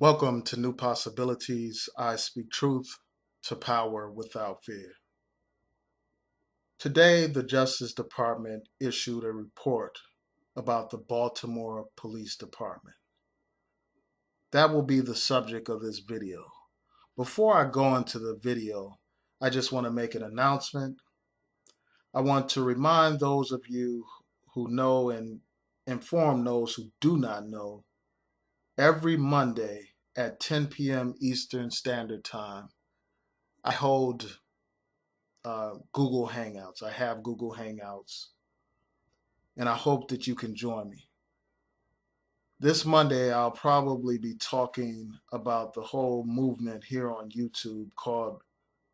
Welcome to New Possibilities. I speak truth to power without fear. Today, the Justice Department issued a report about the Baltimore Police Department. That will be the subject of this video. Before I go into the video, I just want to make an announcement. I want to remind those of you who know and inform those who do not know every Monday at 10 p.m. Eastern Standard Time, I hold Google Hangouts. I have Google Hangouts, and I hope that you can join me. This Monday, I'll probably be talking about the whole movement here on YouTube called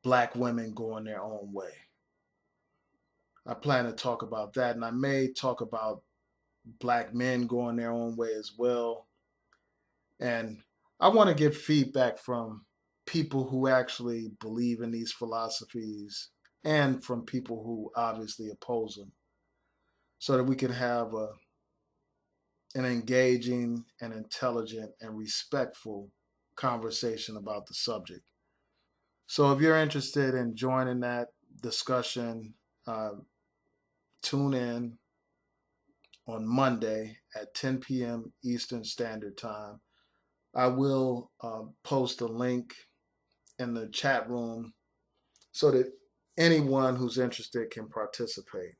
Black Women Going Their Own Way. I plan to talk about that, and I may talk about black men going their own way as well. And I want to get feedback from people who actually believe in these philosophies and from people who obviously oppose them so that we can have an engaging and intelligent and respectful conversation about the subject. So if you're interested in joining that discussion, uh, tune in on Monday at 10 p.m. Eastern Standard Time. I will post a link in the chat room so that anyone who's interested can participate.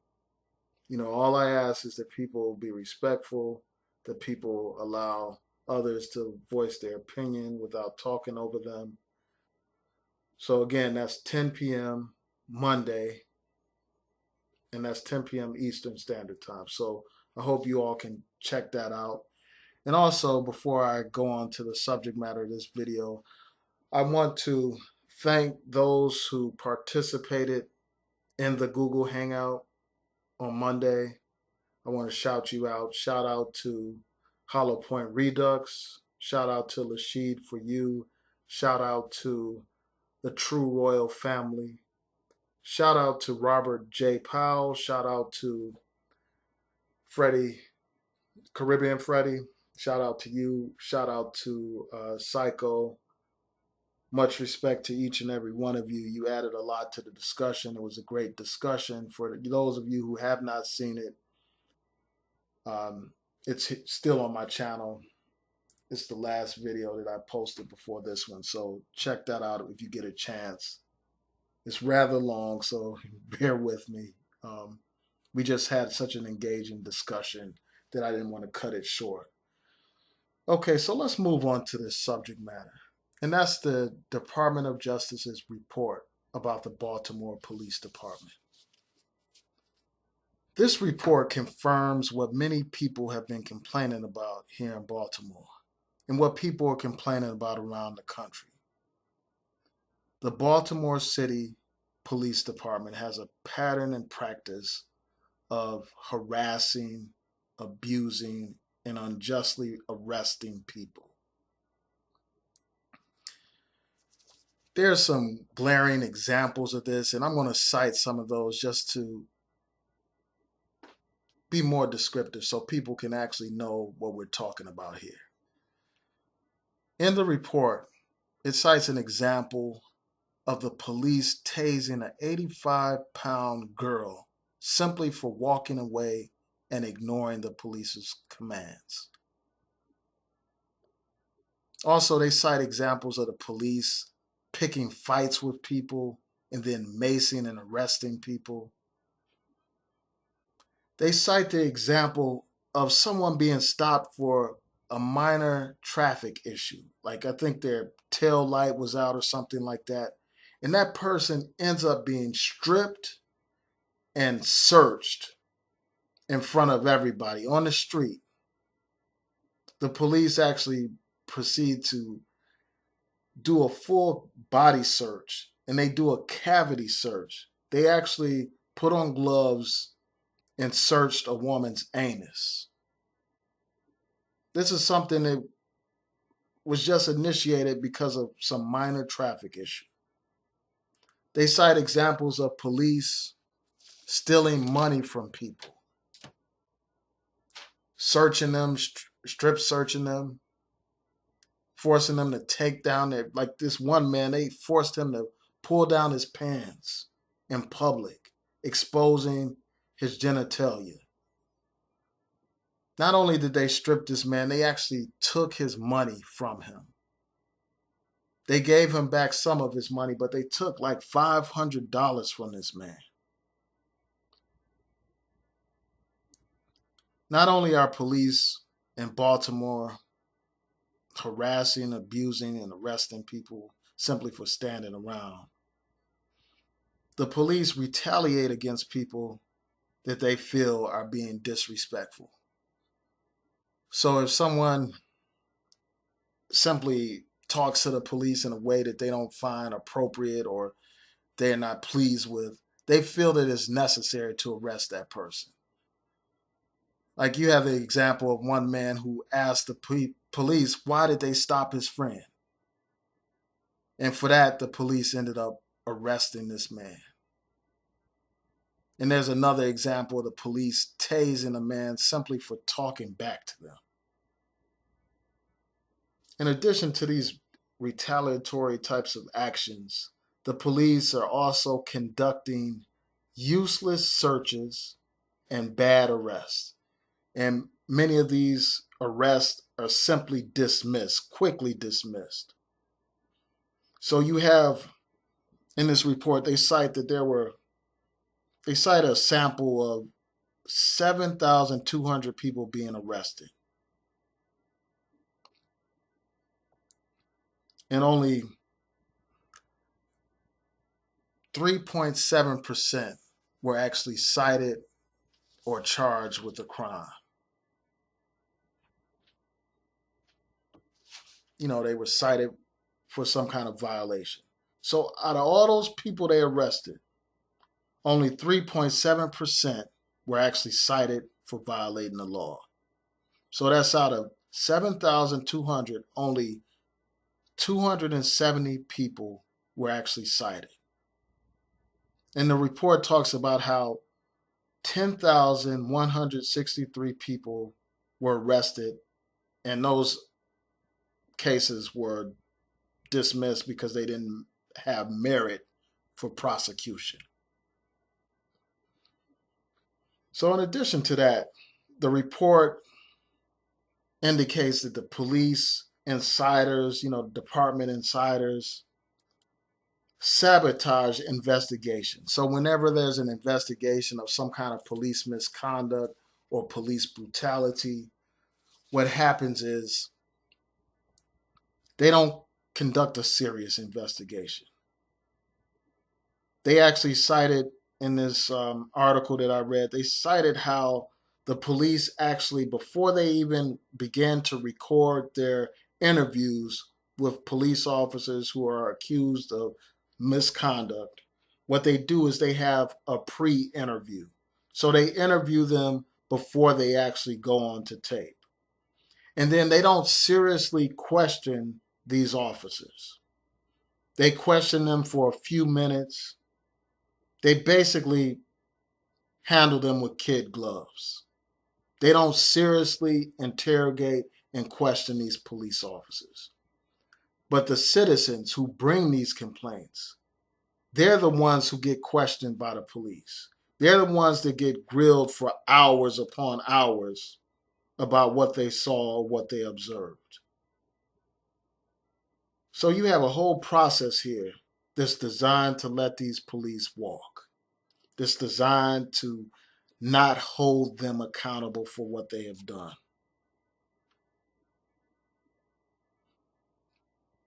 You know, all I ask is that people be respectful, that people allow others to voice their opinion without talking over them. So again, that's 10 p.m. Monday, and that's 10 p.m. Eastern Standard Time. So I hope you all can check that out. And also, before I go on to the subject matter of this video, I want to thank those who participated in the Google Hangout on Monday. I want to shout you out. Shout out to Hollow Point Redux. Shout out to Lashid for you. Shout out to the True Royal family. Shout out to Robert J. Powell. Shout out to Freddie, Caribbean Freddie. Shout out to you. Shout out to Psycho. Much respect to each and every one of you. You added a lot to the discussion. It was a great discussion. For those of you who have not seen it, it's still on my channel. It's the last video that I posted before this one. So check that out if you get a chance. It's rather long, so bear with me. We just had such an engaging discussion that I didn't want to cut it short. Okay, so let's move on to this subject matter. And that's the Department of Justice's report about the Baltimore Police Department. This report confirms what many people have been complaining about here in Baltimore and what people are complaining about around the country. The Baltimore City Police Department has a pattern and practice of harassing, abusing, and unjustly arresting people. There's some glaring examples of this, and I'm going to cite some of those just to be more descriptive so people can actually know what we're talking about here. In the report, it cites an example of the police tasing an 85-pound girl simply for walking away and ignoring the police's commands. Also, they cite examples of the police picking fights with people and then macing and arresting people. They cite the example of someone being stopped for a minor traffic issue. Like I think their tail light was out or something like that. And that person ends up being stripped and searched in front of everybody on the street. The police actually proceed to do a full body search and they do a cavity search. They actually put on gloves and searched a woman's anus. This is something that was just initiated because of some minor traffic issue. They cite examples of police stealing money from people, searching them, strip searching them, forcing them to take down their, like this one man, they forced him to pull down his pants in public, exposing his genitalia. Not only did they strip this man, they actually took his money from him. They gave him back some of his money, but they took like $500 from this man. Not only are police in Baltimore harassing, abusing, and arresting people simply for standing around, the police retaliate against people that they feel are being disrespectful. So if someone simply talks to the police in a way that they don't find appropriate or they're not pleased with, they feel that it's necessary to arrest that person. Like you have the example of one man who asked the police why did they stop his friend. And for that, the police ended up arresting this man. And there's another example of the police tasing a man simply for talking back to them. In addition to these retaliatory types of actions, the police are also conducting useless searches and bad arrests. And many of these arrests are simply dismissed, quickly dismissed. So you have, in this report, they cite a sample of 7,200 people being arrested. And only 3.7% were actually cited or charged with a crime. They were cited for some kind of violation. So out of all those people they arrested, only 3.7% were actually cited for violating the law. So that's out of 7,200, only 270 people were actually cited. And the report talks about how 10,163 people were arrested, and those cases were dismissed because they didn't have merit for prosecution. So in addition to that, the report indicates that the police insiders, department insiders, sabotage investigations. So whenever there's an investigation of some kind of police misconduct or police brutality, what happens is they don't conduct a serious investigation. They actually cited in this article that I read, they cited how the police actually, before they even began to record their interviews with police officers who are accused of misconduct, what they do is they have a pre-interview. So they interview them before they actually go on to tape. And then they don't seriously question these officers. They question them for a few minutes. They basically handle them with kid gloves. They don't seriously interrogate and question these police officers. But the citizens who bring these complaints, they're the ones who get questioned by the police. They're the ones that get grilled for hours upon hours about what they saw or what they observed. So you have a whole process here that's designed to let these police walk. That's designed to not hold them accountable for what they have done.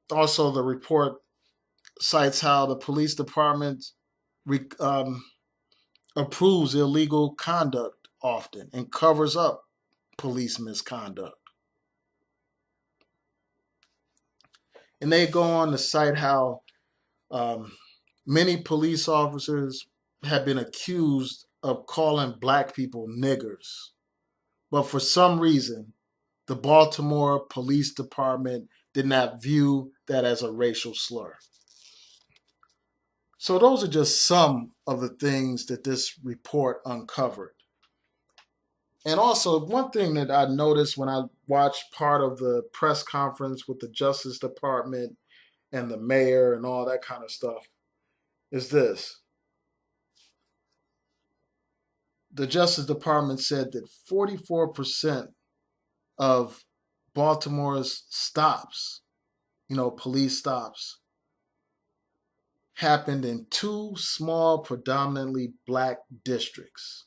Also, the report cites how the police department approves illegal conduct often and covers up police misconduct. And they go on to cite how many police officers have been accused of calling black people niggers. But for some reason, the Baltimore Police Department did not view that as a racial slur. So those are just some of the things that this report uncovered. And also, one thing that I noticed when I watched part of the press conference with the Justice Department and the mayor and all that kind of stuff is this. The Justice Department said that 44% of Baltimore's stops, police stops, happened in two small, predominantly black districts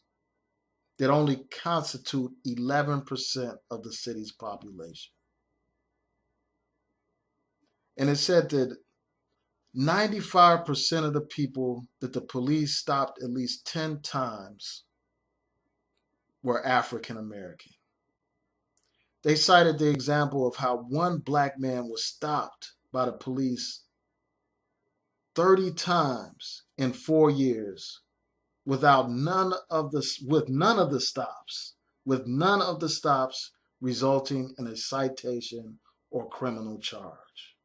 that only constitute 11% of the city's population. And it said that 95% of the people that the police stopped at least 10 times were African American. They cited the example of how one black man was stopped by the police 30 times in 4 years with none of the stops resulting in a citation or criminal charge.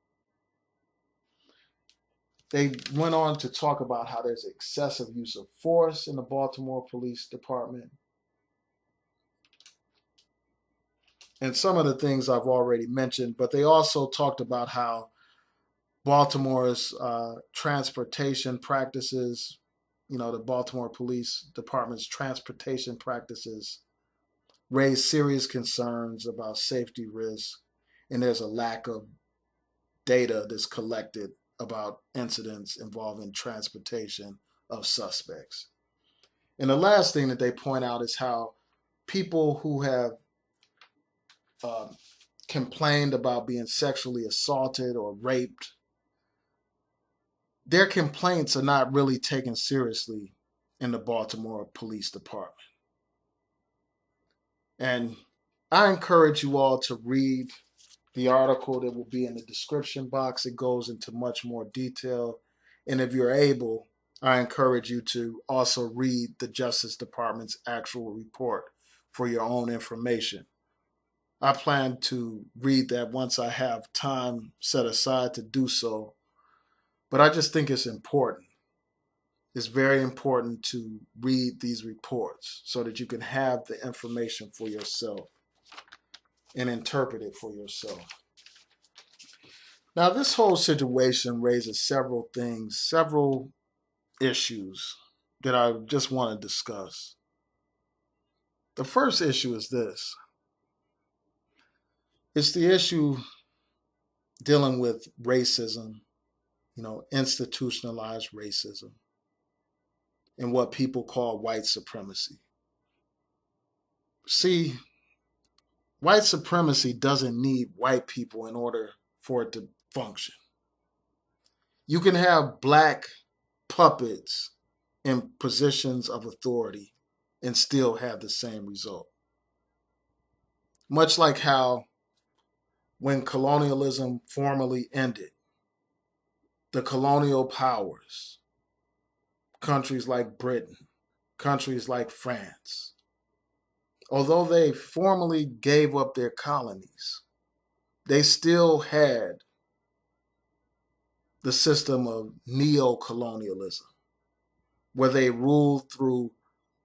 They went on to talk about how there's excessive use of force in the Baltimore Police Department. And some of the things I've already mentioned, but they also talked about how Baltimore's transportation practices, the Baltimore Police Department's transportation practices raise serious concerns about safety risks, and there's a lack of data that's collected about incidents involving transportation of suspects. And the last thing that they point out is how people who have complained about being sexually assaulted or raped, their complaints are not really taken seriously in the Baltimore Police Department. And I encourage you all to read the article that will be in the description box. It goes into much more detail. And if you're able, I encourage you to also read the Justice Department's actual report for your own information. I plan to read that once I have time set aside to do so. But I just think it's important. It's very important to read these reports so that you can have the information for yourself and interpret it for yourself. Now, this whole situation raises several things, several issues that I just want to discuss. The first issue is this. It's the issue dealing with racism, institutionalized racism, and what people call white supremacy. See, white supremacy doesn't need white people in order for it to function. You can have black puppets in positions of authority and still have the same result. Much like how when colonialism formally ended, the colonial powers, countries like Britain, countries like France, although they formally gave up their colonies, they still had the system of neo-colonialism, where they ruled through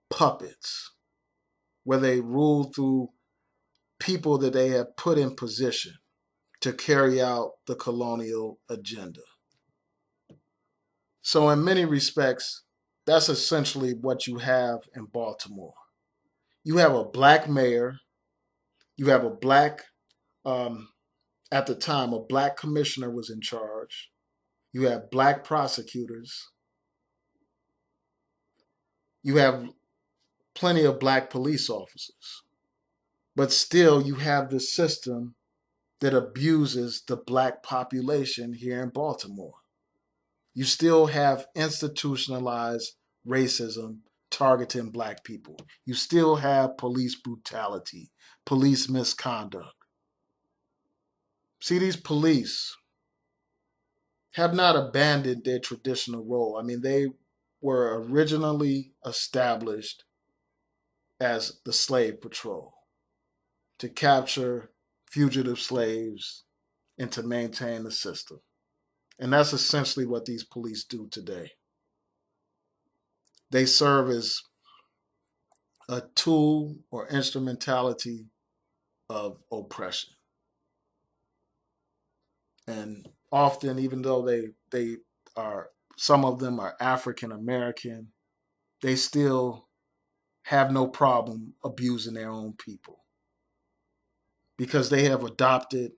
puppets, where they ruled through people that they had put in position to carry out the colonial agenda. So in many respects, that's essentially what you have in Baltimore. You have a black mayor, you have a black, at the time, a black commissioner was in charge. You have black prosecutors. You have plenty of black police officers. But still, you have this system that abuses the black population here in Baltimore. You still have institutionalized racism targeting black people. You still have police brutality, police misconduct. See, these police have not abandoned their traditional role. I mean, they were originally established as the slave patrol to capture fugitive slaves and to maintain the system. And that's essentially what these police do today. They serve as a tool or instrumentality of oppression. And often, even though they are, some of them are African American, they still have no problem abusing their own people because they have adopted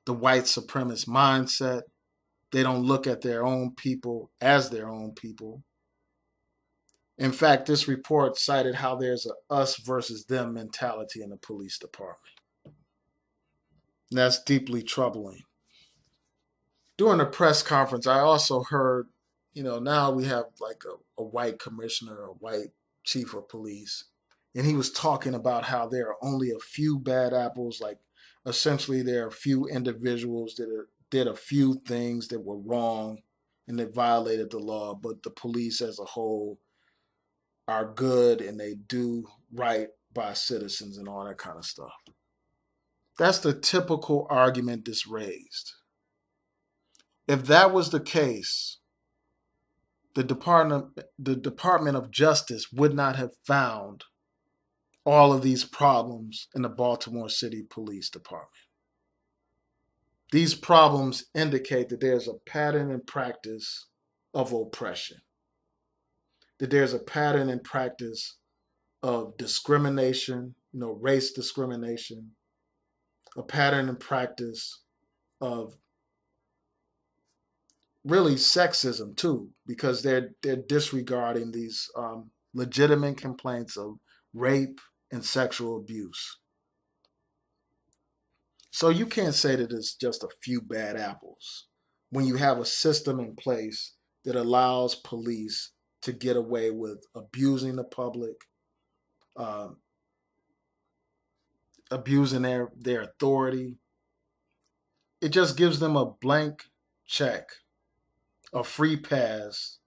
the white supremacist mindset. They don't look at their own people as their own people. In fact, this report cited how there's a us versus them mentality in the police department. And that's deeply troubling. During the press conference, I also heard, now we have like a white commissioner, a white chief of police, and he was talking about how there are only a few bad apples. Like, essentially, there are a few individuals that did a few things that were wrong and that violated the law, but the police as a whole are good and they do right by citizens and all that kind of stuff. That's the typical argument that's raised. If that was the case, the Department of Justice would not have found all of these problems in the Baltimore City Police Department. These problems indicate that there's a pattern and practice of oppression, that there's a pattern and practice of discrimination, race discrimination, a pattern and practice of really sexism too, because they're disregarding these legitimate complaints of rape and sexual abuse. So you can't say that it's just a few bad apples when you have a system in place that allows police to get away with abusing the public, uh, abusing their authority. It just gives them a blank check, a free pass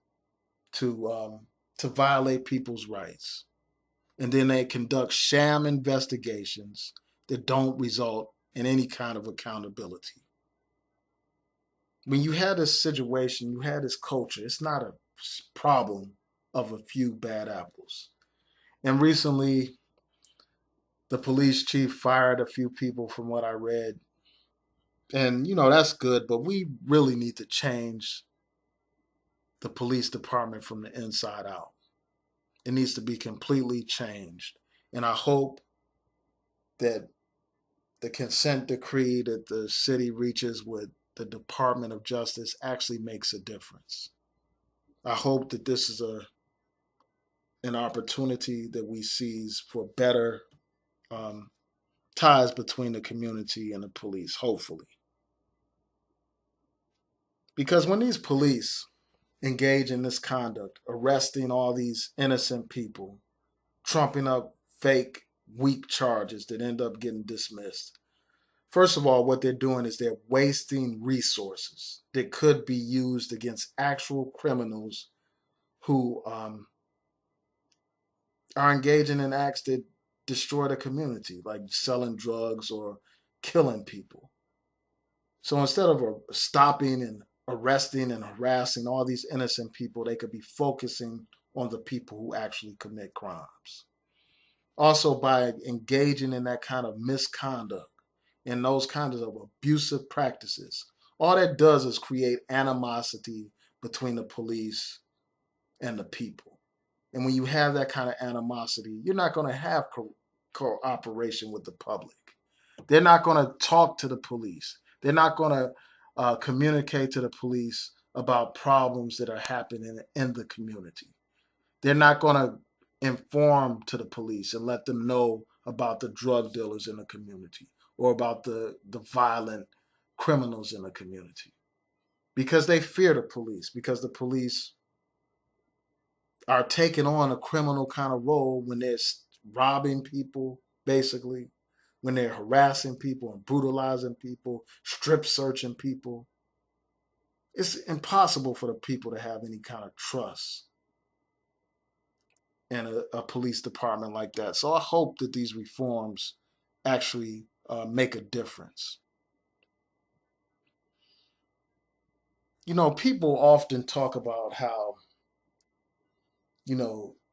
to violate people's rights, and then they conduct sham investigations that don't result in any kind of accountability. When you had this situation, you had this culture. It's not a problem of a few bad apples. And recently, the police chief fired a few people, from what I read. And that's good, but we really need to change the police department from the inside out. It needs to be completely changed. And I hope that the consent decree that the city reaches with the Department of Justice actually makes a difference. I hope that this is an opportunity that we seize for better ties between the community and the police, hopefully. Because when these police engage in this conduct, arresting all these innocent people, trumping up fake, weak charges that end up getting dismissed. First of all, what they're doing is they're wasting resources that could be used against actual criminals who are engaging in acts that destroy the community, like selling drugs or killing people. So instead of stopping and arresting and harassing all these innocent people, they could be focusing on the people who actually commit crimes. Also, by engaging in that kind of misconduct and those kinds of abusive practices, all that does is create animosity between the police and the people. And when you have that kind of animosity, you're not going to have cooperation with the public. They're not going to talk to the police. They're not going to communicate to the police about problems that are happening in the community. They're not going to inform to the police and let them know about the drug dealers in the community or about the violent criminals in the community, because they fear the police, because the police are taking on a criminal kind of role when they're robbing people, basically, when they're harassing people and brutalizing people, strip searching people. It's impossible for the people to have any kind of trust in a police department like that. So I hope that these reforms actually make a difference. People often talk about how,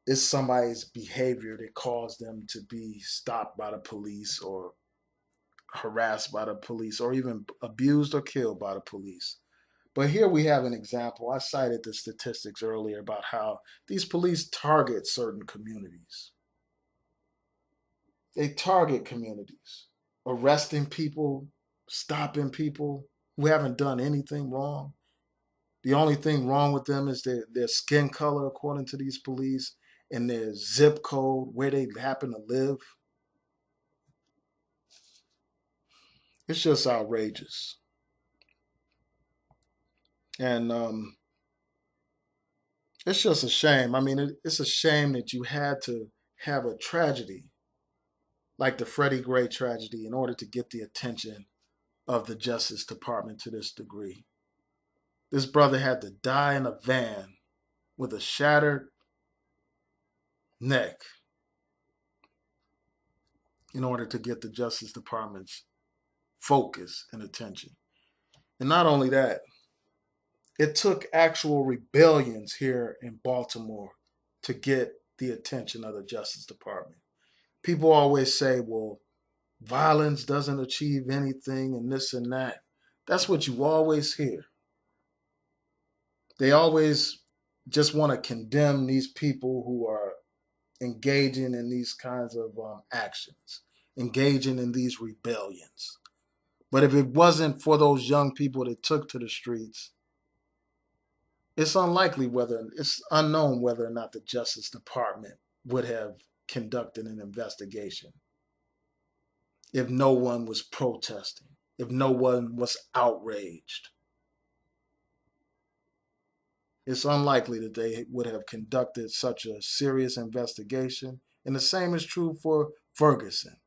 it's somebody's behavior that caused them to be stopped by the police or harassed by the police or even abused or killed by the police. But here we have an example. I cited the statistics earlier about how these police target certain communities. They target communities, arresting people, stopping people who haven't done anything wrong. The only thing wrong with them is their skin color, according to these police, and their zip code, where they happen to live. It's just outrageous. And it's just a shame. I mean, it's a shame that you had to have a tragedy like the Freddie Gray tragedy in order to get the attention of the Justice Department to this degree. This brother had to die in a van with a shattered neck in order to get the Justice Department's focus and attention. And not only that, it took actual rebellions here in Baltimore to get the attention of the Justice Department. People always say, well, violence doesn't achieve anything and this and that. That's what you always hear. They always just want to condemn these people who are engaging in these kinds of actions, engaging in these rebellions. But if it wasn't for those young people that took to the streets, it's unknown whether or not the Justice Department would have conducted an investigation if no one was protesting, if no one was outraged. It's unlikely that they would have conducted such a serious investigation. And the same is true for Ferguson.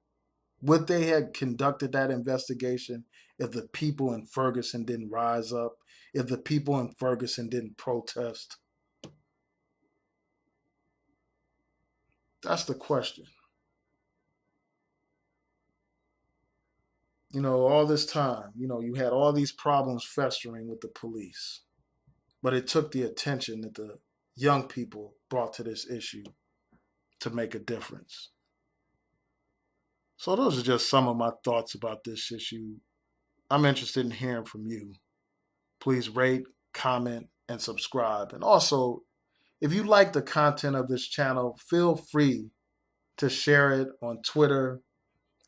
Would they have conducted that investigation if the people in Ferguson didn't rise up, if the people in Ferguson didn't protest? That's the question. All this time, you had all these problems festering with the police, but it took the attention that the young people brought to this issue to make a difference. So those are just some of my thoughts about this issue. I'm interested in hearing from you. Please rate, comment, and subscribe. And also, if you like the content of this channel, feel free to share it on Twitter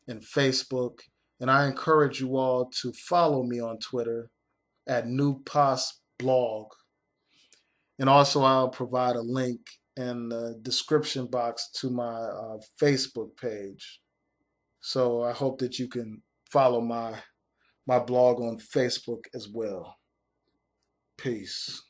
and Facebook. And I encourage you all to follow me on Twitter at NewPosBlog. And also, I'll provide a link in the description box to my Facebook page. So I hope that you can follow my blog on Facebook as well. Peace.